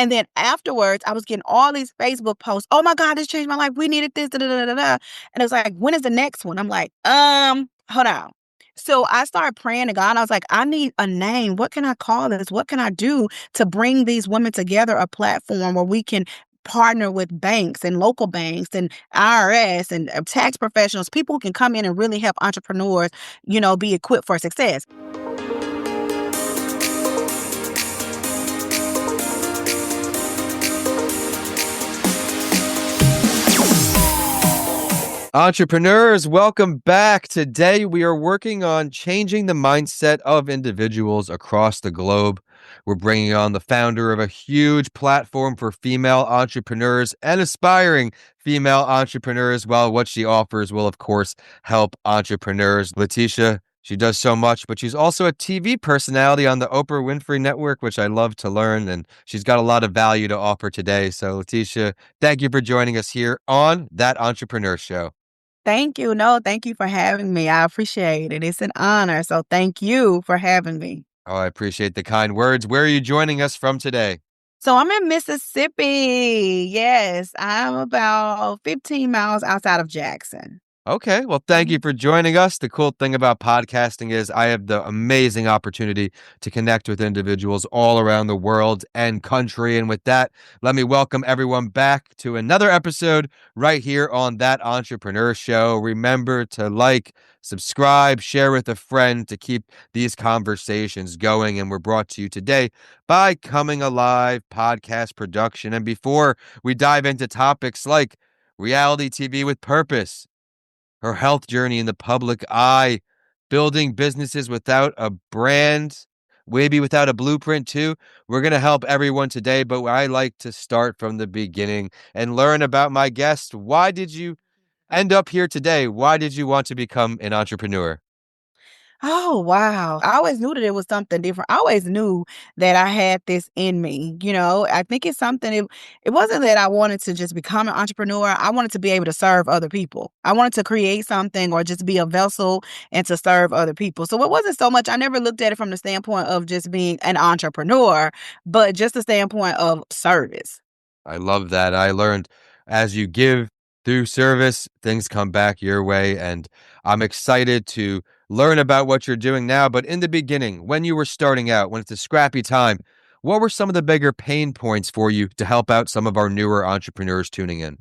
And then afterwards, I was getting all these Facebook posts. Oh my God, this changed my life. We needed this. Da, da, da, da, da. And it was like, when is the next one? I'm like, hold on. So I started praying to God. I was like, I need a name. What can I call this? What can I do to bring these women together, a platform where we can partner with banks and local banks and IRS and tax professionals, people who can come in and really help entrepreneurs, be equipped for success. Entrepreneurs, welcome back. Today, we are working on changing the mindset of individuals across the globe. We're bringing on the founder of a huge platform for female entrepreneurs and aspiring female entrepreneurs. Well, what she offers will, of course, help entrepreneurs. Lateshia, she does so much, but she's also a TV personality on the Oprah Winfrey Network, which I love to learn, and she's got a lot of value to offer today. So, Lateshia, thank you for joining us here on That Entrepreneur Show. Thank you. No, thank you for having me. I appreciate it. It's an honor. So thank you for having me. Oh, I appreciate the kind words. Where are you joining us from today? So I'm in Mississippi. Yes, I'm about 15 miles outside of Jackson. Okay, well, thank you for joining us. The cool thing about podcasting is I have the amazing opportunity to connect with individuals all around the world and country. And with that, let me welcome everyone back to another episode right here on That Entrepreneur Show. Remember to like, subscribe, share with a friend to keep these conversations going. And we're brought to you today by Coming Alive Podcast Production. And before we dive into topics like reality TV with purpose, her health journey in the public eye, building businesses without a brand, maybe without a blueprint too. We're going to help everyone today, but I like to start from the beginning and learn about my guest. Why did you end up here today? Why did you want to become an entrepreneur? Oh, wow. I always knew that it was something different. I always knew that I had this in me. I think it's something, it wasn't that I wanted to just become an entrepreneur. I wanted to be able to serve other people. I wanted to create something or just be a vessel and to serve other people. So it wasn't so much, I never looked at it from the standpoint of just being an entrepreneur, but just the standpoint of service. I love that. I learned as you give through service, things come back your way. And I'm excited to learn about what you're doing now. But in the beginning, when you were starting out, when it's a scrappy time, what were some of the bigger pain points for you to help out some of our newer entrepreneurs tuning in?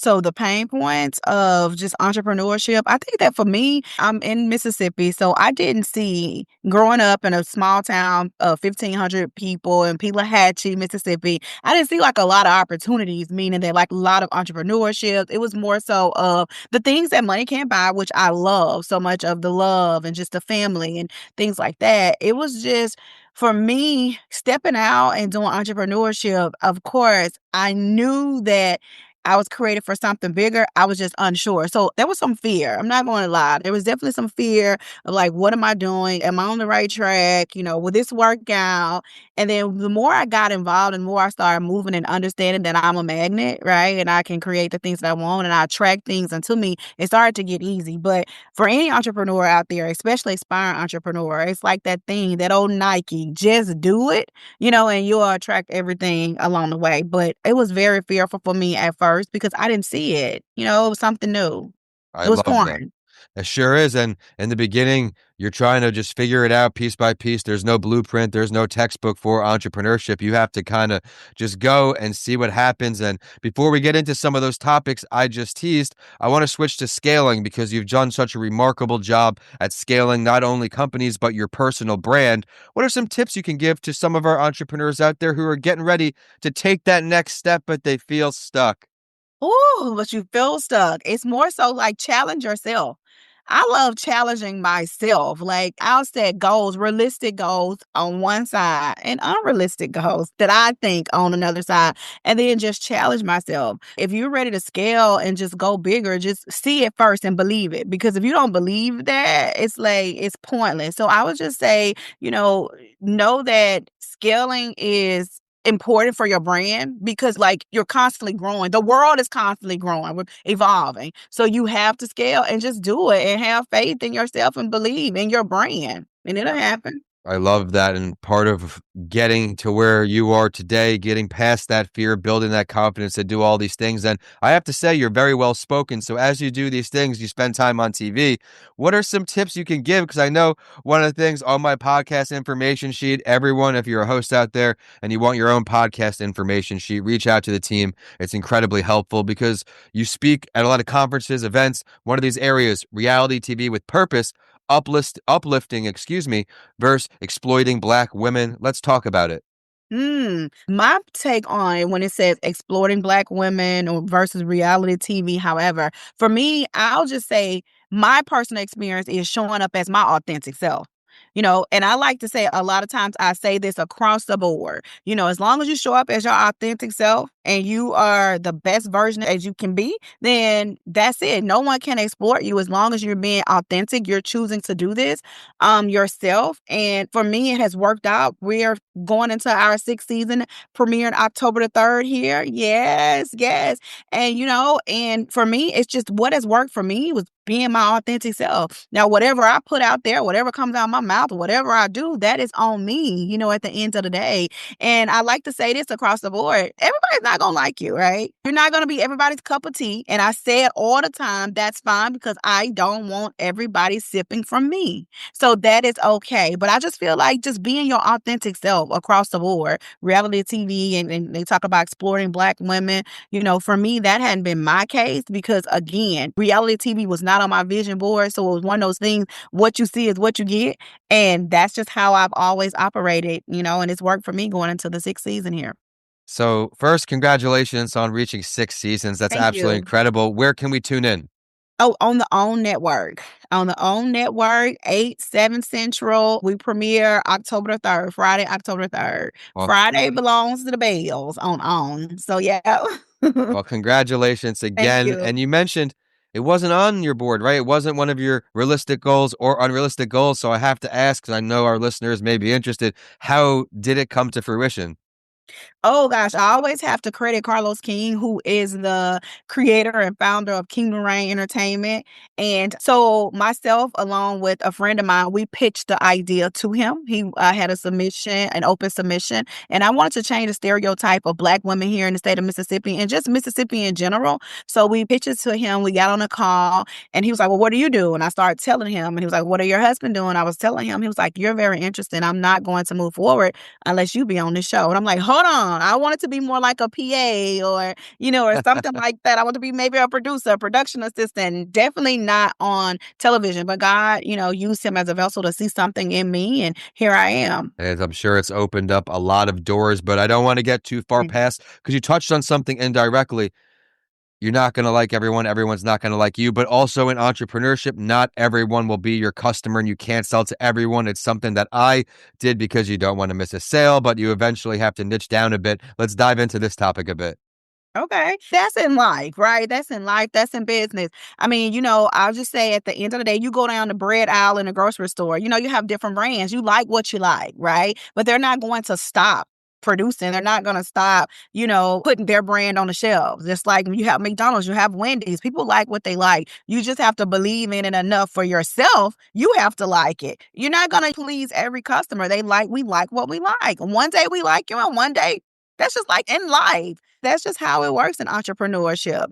So the pain points of just entrepreneurship, I think that for me, I'm in Mississippi, so I didn't see growing up in a small town of 1,500 people in Pelahatchie, Mississippi. I didn't see like a lot of opportunities, meaning that like a lot of entrepreneurship. It was more so of the things that money can't buy, which I love so much of the love and just the family and things like that. It was just for me stepping out and doing entrepreneurship. Of course, I knew that I was created for something bigger. I was just unsure. So there was some fear. I'm not going to lie. There was definitely some fear of like, what am I doing? Am I on the right track? Will this work out? And then the more I got involved and the more I started moving and understanding that I'm a magnet, right? And I can create the things that I want and I attract things unto me, it started to get easy. But for any entrepreneur out there, especially aspiring entrepreneur, it's like that thing, that old Nike, just do it, and you'll attract everything along the way. But it was very fearful for me at first because I didn't see it. It was something new. I It was love that. foreign. It sure is. And in the beginning, you're trying to just figure it out piece by piece. There's no blueprint. There's no textbook for entrepreneurship. You have to kind of just go and see what happens. And before we get into some of those topics I just teased, I want to switch to scaling because you've done such a remarkable job at scaling not only companies, but your personal brand. What are some tips you can give to some of our entrepreneurs out there who are getting ready to take that next step, but they feel stuck? Ooh, but you feel stuck. It's more so like challenge yourself. I love challenging myself. Like I'll set goals, realistic goals on one side and unrealistic goals that I think on another side, and then just challenge myself. If you're ready to scale and just go bigger, just see it first and believe it. Because if you don't believe that, it's pointless. So I would just say, know that scaling is important for your brand because like you're constantly growing. The world is constantly growing. We're evolving. So you have to scale and just do it and have faith in yourself and believe in your brand and it'll happen. I love that. And part of getting to where you are today, getting past that fear, building that confidence to do all these things. And I have to say, you're very well spoken. So as you do these things, you spend time on TV. What are some tips you can give? Because I know one of the things on my podcast information sheet, everyone, if you're a host out there and you want your own podcast information sheet, reach out to the team. It's incredibly helpful because you speak at a lot of conferences, events. One of these areas, reality TV with purpose, uplifting, versus exploiting Black women. Let's talk about it. My take on it when it says exploiting Black women or versus reality TV, however, for me, I'll just say my personal experience is showing up as my authentic self. And I like to say a lot of times I say this across the board. As long as you show up as your authentic self and you are the best version as you can be, then that's it. No one can exploit you as long as you're being authentic. You're choosing to do this yourself. And for me, it has worked out. We're going into our sixth season, premiering October the 3rd here. Yes, yes. And for me, it's just what has worked for me was being my authentic self. Now, whatever I put out there, whatever comes out of my mouth, whatever I do, that is on me, at the end of the day. And I like to say this across the board. Everybody's not going to like you, right? You're not going to be everybody's cup of tea. And I say it all the time. That's fine because I don't want everybody sipping from me. So that is okay. But I just feel like just being your authentic self across the board, reality TV, and they talk about exploring Black women. For me, that hadn't been my case because, again, reality TV was not on my vision board. So it was one of those things, what you see is what you get. And that's just how I've always operated, and it's worked for me going into the sixth season here. So first, congratulations on reaching 6 seasons. That's Thank absolutely you. incredible. Where can we tune in? Oh, on the OWN network. On the OWN network, 8, 7 Central. We premiere October the 3rd, Friday, October 3rd. Well, Friday belongs to the Bells on OWN. So, yeah. well, congratulations Thank again. you. And you mentioned it wasn't on your board, right? It wasn't one of your realistic goals or unrealistic goals. So I have to ask, because I know our listeners may be interested, how did it come to fruition? Oh gosh, I always have to credit Carlos King, who is the creator and founder of Kingdom Reign Entertainment. And so myself, along with a friend of mine, we pitched the idea to him. He had a submission, an open submission, and I wanted to change the stereotype of Black women here in the state of Mississippi and just Mississippi in general. So we pitched it to him. We got on a call, and he was like, "Well, what do you do?" And I started telling him, and he was like, "What are your husband doing?" I was telling him. He was like, "You're very interesting. I'm not going to move forward unless you be on this show." And I'm like, "Hold on. I want it to be more like a PA or something like that. I want to be maybe a producer, a production assistant, definitely not on television." But God, used him as a vessel to see something in me. And here I am. And I'm sure it's opened up a lot of doors, but I don't want to get too far past because you touched on something indirectly. You're not going to like everyone. Everyone's not going to like you. But also in entrepreneurship, not everyone will be your customer and you can't sell to everyone. It's something that I did because you don't want to miss a sale, but you eventually have to niche down a bit. Let's dive into this topic a bit. Okay. That's in life, right? That's in life. That's in business. I mean, I'll just say at the end of the day, you go down the bread aisle in a grocery store, you have different brands. You like what you like, right? But they're not going to stop producing. They're not going to stop, putting their brand on the shelves. Just like when you have McDonald's, you have Wendy's. People like what they like. You just have to believe in it enough for yourself. You have to like it. You're not going to please every customer. We like what we like. One day we like you and one day that's just like in life. That's just how it works in entrepreneurship.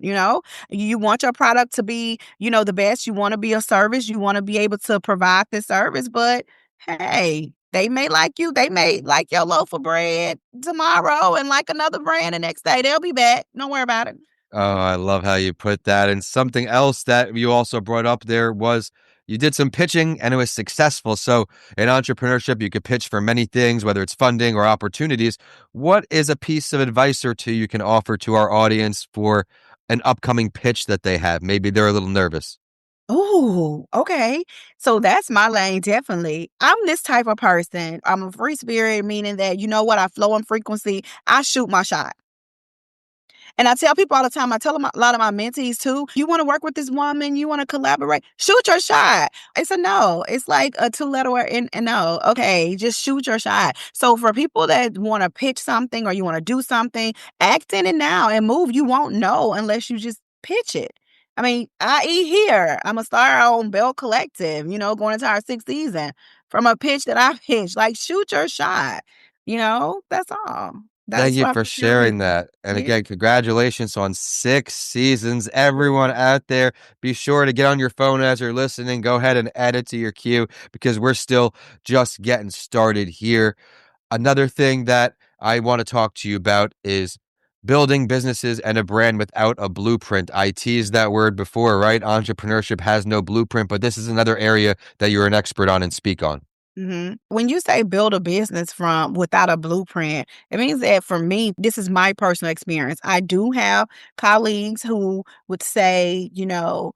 You want your product to be, the best. You want to be a service. You want to be able to provide this service. But hey, they may like you. They may like your loaf of bread tomorrow and like another brand the next day. They'll be back. Don't worry about it. Oh, I love how you put that. And something else that you also brought up there was you did some pitching and it was successful. So in entrepreneurship, you could pitch for many things, whether it's funding or opportunities. What is a piece of advice or two you can offer to our audience for an upcoming pitch that they have? Maybe they're a little nervous. Oh, okay. So that's my lane, definitely. I'm this type of person. I'm a free spirit, meaning that, what, I flow in frequency. I shoot my shot. And I tell people all the time, I tell them, a lot of my mentees too, you want to work with this woman, you want to collaborate, shoot your shot. It's a no. It's like a 2-letter word and no. Okay, just shoot your shot. So for people that want to pitch something or you want to do something, act in it now and move. You won't know unless you just pitch it. I mean, i.e. here, I'm a star on Bell Collective, going into our 6th season. from a pitch that I pitched. Like, shoot your shot. That's all. Thank That's you what I'm for gonna tell sharing people. that. And Yeah. again, congratulations on 6 seasons. Everyone out there, be sure to get on your phone as you're listening. Go ahead and add it to your queue because we're still just getting started here. Another thing that I want to talk to you about is building businesses and a brand without a blueprint. I teased that word before, right? Entrepreneurship has no blueprint, but this is another area that you're an expert on and speak on. When you say build a business from without a blueprint, it means that for me, this is my personal experience. I do have colleagues who would say,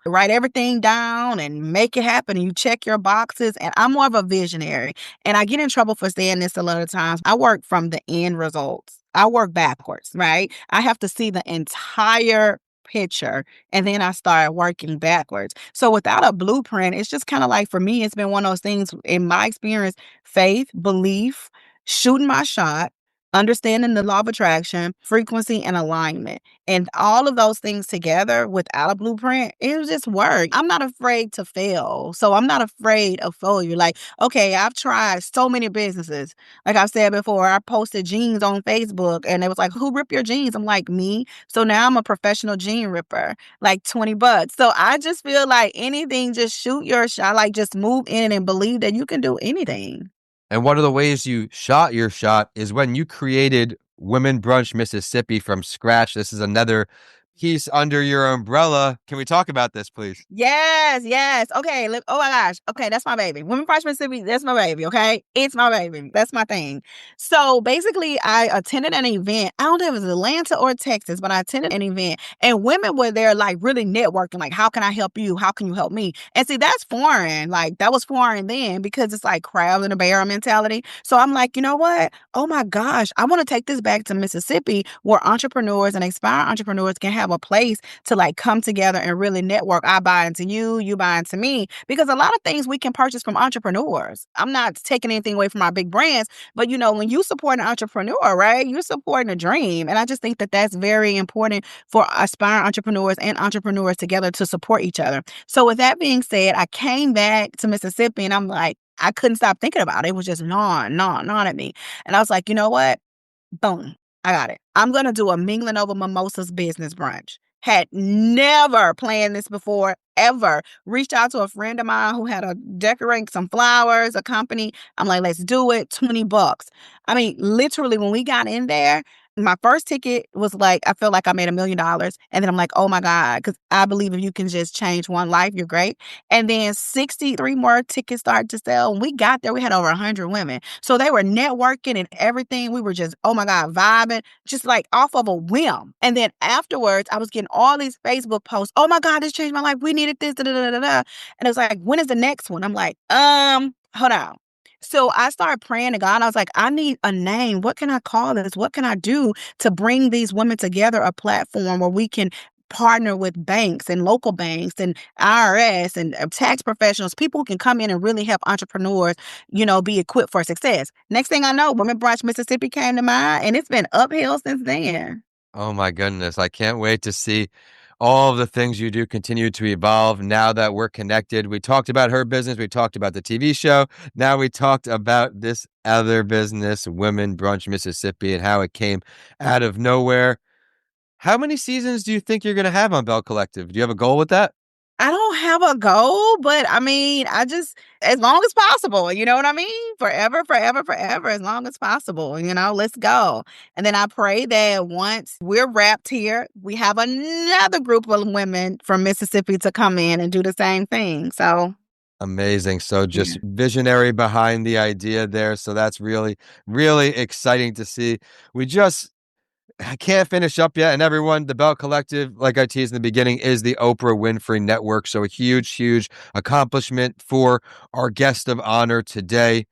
write everything down and make it happen. And you check your boxes. And I'm more of a visionary. And I get in trouble for saying this a lot of times. I work from the end results. I work backwards, right? I have to see the entire picture and then I start working backwards. So without a blueprint, it's just kind of like for me, it's been one of those things in my experience, faith, belief, shooting my shot, understanding the law of attraction, frequency, and alignment. And all of those things together without a blueprint, it was just work. I'm not afraid to fail. So I'm not afraid of failure. Like, okay, I've tried so many businesses. Like I've said before, I posted jeans on Facebook and it was like, who rip your jeans? I'm like, me. So now I'm a professional jean ripper, like $20. So I just feel like anything, just shoot your shot, like just move in and believe that you can do anything. And one of the ways you shot your shot is when you created Women Brunch Mississippi from scratch. This is another piece under your umbrella. Can we talk about this, please? Yes, yes. Okay. Oh my gosh. Okay, that's my baby. Women Brunch Mississippi, that's my baby. Okay, it's my baby. That's my thing. So basically, I attended an event. I don't know if it was Atlanta or Texas, but I attended an event, and women were there, like really networking. Like, how can I help you? How can you help me? And see, that's foreign. Like that was foreign then because it's like crab in a barrel mentality. So I'm like, you know what? Oh my gosh, I want to take this back to Mississippi, where entrepreneurs and aspiring entrepreneurs can have a place to like come together and really network. I buy into you, you buy into me, because a lot of things we can purchase from entrepreneurs. I'm not taking anything away from our big brands, but when you support an entrepreneur, right, you're supporting a dream. And I just think that that's very important for aspiring entrepreneurs and entrepreneurs together to support each other. So with that being said, I came back to Mississippi and I'm like, I couldn't stop thinking about it. It was just gnawing at me. And I was like, you know what? Boom. I got it. I'm going to do a mingling over mimosas business brunch. Had never planned this before, ever. Reached out to a friend of mine who had a decorate some flowers, a company. I'm like, let's do it. $20. I mean, literally, when we got in there, my first ticket was like, I felt like I made $1 million. And then I'm like, oh my God, because I believe if you can just change one life, you're great. And then 63 more tickets started to sell. When we got there, we had over 100 women. So they were networking and everything. We were just, oh my God, vibing, just like off of a whim. And then afterwards, I was getting all these Facebook posts. Oh my God, this changed my life. We needed this, da, da, da, da, da. And it was like, when is the next one? I'm like, hold on. So I started praying to God. I was like, I need a name. What can I call this? What can I do to bring these women together, a platform where we can partner with banks and local banks and IRS and tax professionals, people who can come in and really help entrepreneurs, be equipped for success. Next thing I know, Women Brunch Mississippi came to mind, and it's been uphill since then. Oh my goodness. I can't wait to see all of the things you do continue to evolve now that we're connected. We talked about her business. We talked about the TV show. Now we talked about this other business, Women Brunch Mississippi, and how it came out of nowhere. How many seasons do you think you're going to have on Bell Collective? Do you have a goal with that? I don't have a goal, but I mean, I just, as long as possible, you know what I mean? Forever, forever, forever, as long as possible, let's go. And then I pray that once we're wrapped here, we have another group of women from Mississippi to come in and do the same thing. So, Amazing. So yeah. just visionary behind the idea there. So that's really, really exciting to see. I can't finish up yet. And everyone, the Bell Collective, like I teased in the beginning, is the Oprah Winfrey Network. So a huge, huge accomplishment for our guest of honor today.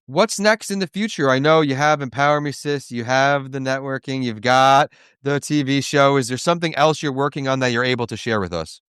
What's next in the future? I know you have Empower Me Sis, you have the networking, you've got the TV show. Is there something else you're working on that you're able to share with us?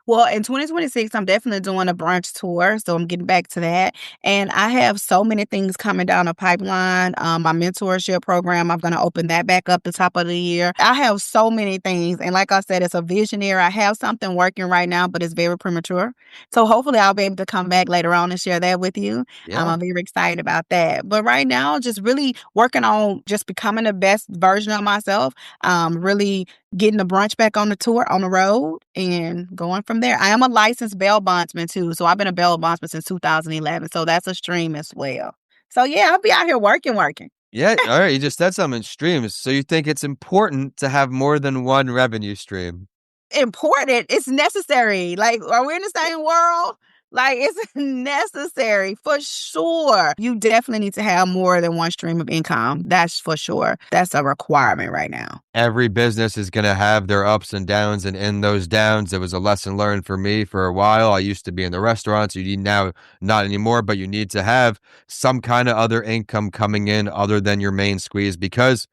Well, in 2026, I'm definitely doing a brunch tour, so I'm getting back to that. And I have so many things coming down the pipeline. My mentorship program, I'm going to open that back up the top of the year. I have so many things, and like I said, it's a visionary. I have something working right now, but it's very premature. So hopefully, I'll be able to come back later on and share that with you. Yeah. I'm very excited about that. But right now, just really working on just becoming the best version of myself. Really getting the brunch back on the tour, on the road, and going from there. I am a licensed bail bondsman too, so I've been a bail bondsman since 2011. So that's a stream as well. So yeah, I'll be out here working. Yeah. All right. You just said something streams. So you think it's important to have more than one revenue stream? Important. It's necessary. Like, are we in the same world? Like, it's necessary for sure. You definitely need to have more than one stream of income. That's for sure. That's a requirement right now. Every business is going to have their ups and downs. And in those downs, it was a lesson learned for me for a while. I used to be in the restaurants. You need now, not anymore, but you need to have some kind of other income coming in other than your main squeeze because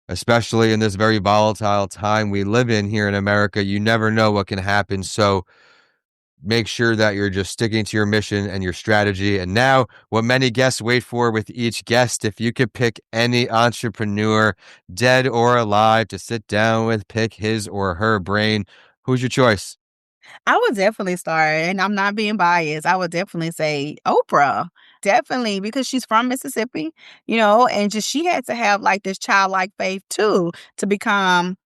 especially in this very volatile time we live in here in America, you never know what can happen. So make sure that you're just sticking to your mission and your strategy. And now, what many guests wait for with each guest, if you could pick any entrepreneur, dead or alive, to sit down with, pick his or her brain, who's your choice? I would definitely start, and I'm not being biased. I would definitely say Oprah. Definitely, because she's from Mississippi, and just she had to have like this childlike faith too to become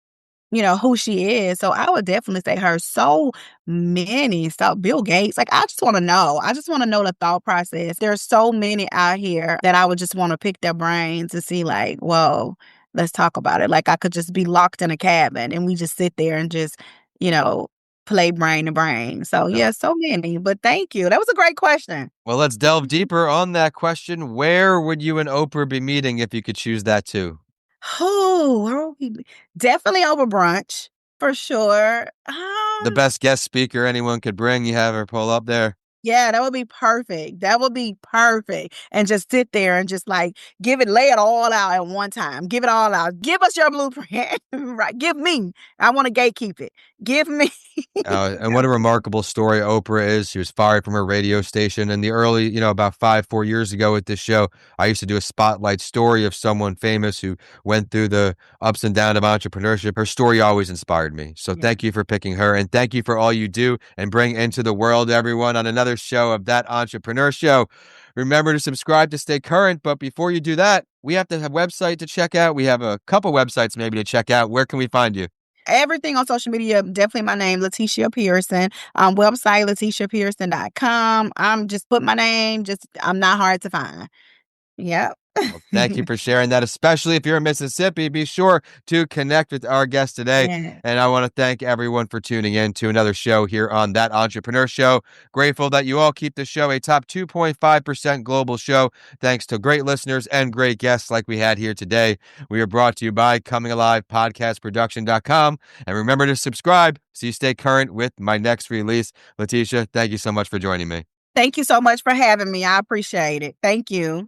who she is. So I would definitely say her. So many. So Bill Gates, like I just want to know. I just want to know the thought process. There's so many out here that I would just want to pick their brains to see like, whoa, let's talk about it. Like I could just be locked in a cabin and we just sit there and just, you know, play brain to brain. So No. yeah, so many. But thank you. That was a great question. Well, let's delve deeper on that question. Where would you and Oprah be meeting if you could choose that too? Who? Where will we be? Definitely over brunch for sure. The best guest speaker anyone could bring, you have her pull up there. Yeah, that would be perfect. That would be perfect. And just sit there and just like lay it all out at one time. Give it all out. Give us your blueprint. Right. Give me. I want to gatekeep it. Give me. And what a remarkable story Oprah is. She was fired from her radio station in the early, about 4 years ago with this show. I used to do a spotlight story of someone famous who went through the ups and downs of entrepreneurship. Her story always inspired me. So Yeah. thank you for picking her. And thank you for all you do and bring into the world, everyone, on another show of That Entrepreneur Show. Remember to subscribe to stay current. But before you do that, we have to have a website to check out. We have a couple websites maybe to check out. Where can we find you? Everything on social media, definitely my name, Lateshia Pearson. Website, LetitiaPearson.com. I'm just put my name, I'm not hard to find. Yep. Well, thank you for sharing that, especially if you're in Mississippi. Be sure to connect with our guest today. Yeah. And I want to thank everyone for tuning in to another show here on That Entrepreneur Show. Grateful that you all keep the show a top 2.5% global show, thanks to great listeners and great guests like we had here today. We are brought to you by ComingAlivePodcastProduction.com. And remember to subscribe so you stay current with my next release. Lateshia, thank you so much for joining me. Thank you so much for having me. I appreciate it. Thank you.